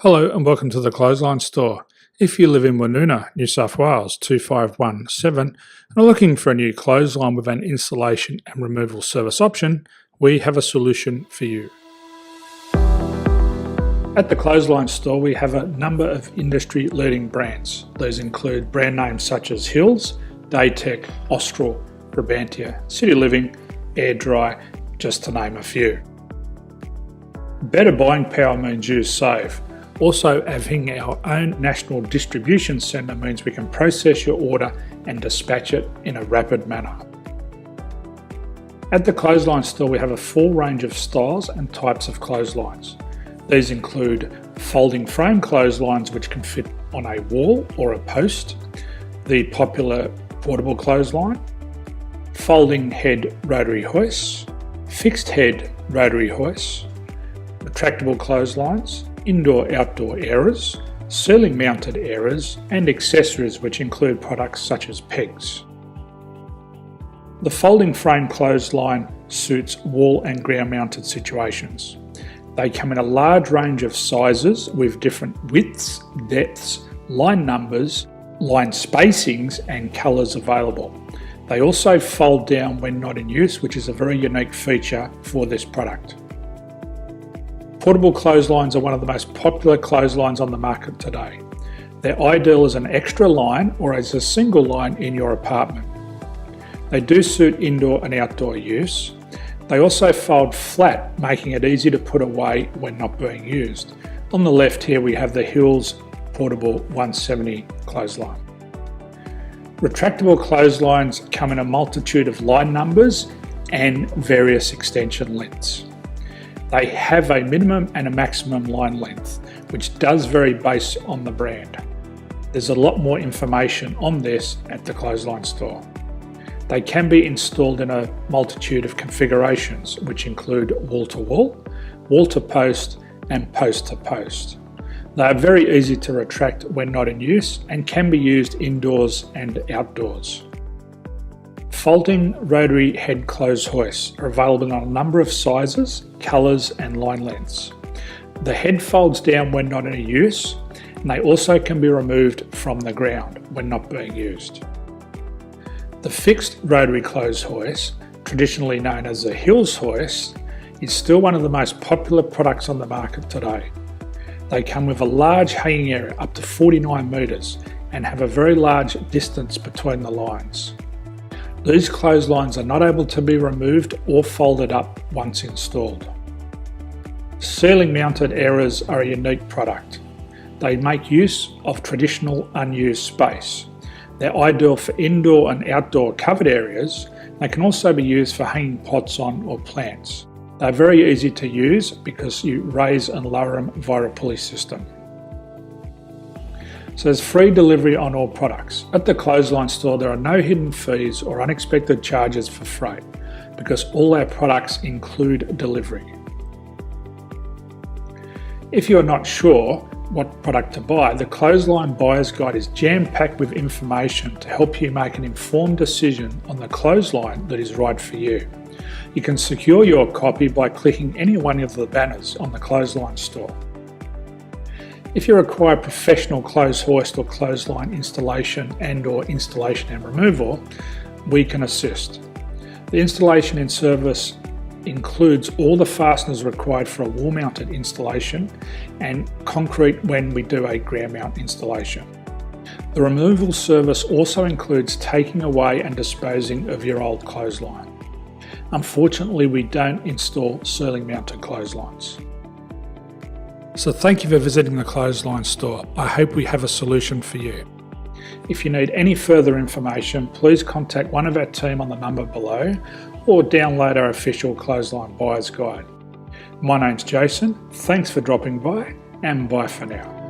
Hello and welcome to the Clothesline Store. If you live in Woonona, New South Wales 2517 and are looking for a new clothesline with an installation and removal service option, we have a solution for you. At the Clothesline Store we have a number of industry leading brands. These include brand names such as Hills, Daytech, Austral, Brabantia, City Living, Air Dry, just to name a few. Better buying power means you save. Also, having our own national distribution centre means we can process your order and dispatch it in a rapid manner. At the Clothesline Store we have a full range of styles and types of clotheslines. These include folding frame clotheslines which can fit on a wall or a post, the popular portable clothesline, folding head rotary hoists, fixed head rotary hoists, retractable clotheslines, indoor-outdoor airers, ceiling mounted airers and accessories which include products such as pegs. The folding frame clothesline suits wall and ground mounted situations. They come in a large range of sizes with different widths, depths, line numbers, line spacings and colours available. They also fold down when not in use, which is a very unique feature for this product. Portable clotheslines are one of the most popular clotheslines on the market today. They're ideal as an extra line or as a single line in your apartment. They do suit indoor and outdoor use. They also fold flat, making it easy to put away when not being used. On the left here we have the Hills Portable 170 clothesline. Retractable clotheslines come in a multitude of line numbers and various extension lengths. They have a minimum and a maximum line length, which does vary based on the brand. There's a lot more information on this at the Clothesline Store. They can be installed in a multitude of configurations, which include wall-to-wall, wall-to-post and post-to-post. They are very easy to retract when not in use and can be used indoors and outdoors. Folding rotary head clothes hoists are available in a number of sizes, colours and line lengths. The head folds down when not in use and they also can be removed from the ground when not being used. The fixed rotary clothes hoist, traditionally known as the Hills hoist, is still one of the most popular products on the market today. They come with a large hanging area up to 49 metres and have a very large distance between the lines. These clotheslines are not able to be removed or folded up once installed. Ceiling mounted airers are a unique product. They make use of traditional unused space. They're ideal for indoor and outdoor covered areas. They can also be used for hanging pots on or plants. They're very easy to use because you raise and lower them via a pulley system. So there's free delivery on all products. At the Clothesline Store there are no hidden fees or unexpected charges for freight because all our products include delivery. If you are not sure what product to buy, the Clothesline Buyer's Guide is jam-packed with information to help you make an informed decision on the clothesline that is right for you. You can secure your copy by clicking any one of the banners on the Clothesline Store. If you require professional clothes hoist or clothesline installation and/or installation and removal, we can assist. The installation and service includes all the fasteners required for a wall-mounted installation and concrete when we do a ground mount installation. The removal service also includes taking away and disposing of your old clothesline. Unfortunately, we don't install ceiling mounted clotheslines. So thank you for visiting the Clothesline Store. I hope we have a solution for you. If you need any further information, please contact one of our team on the number below or download our official Clothesline Buyer's Guide. My name's Jason, thanks for dropping by and bye for now.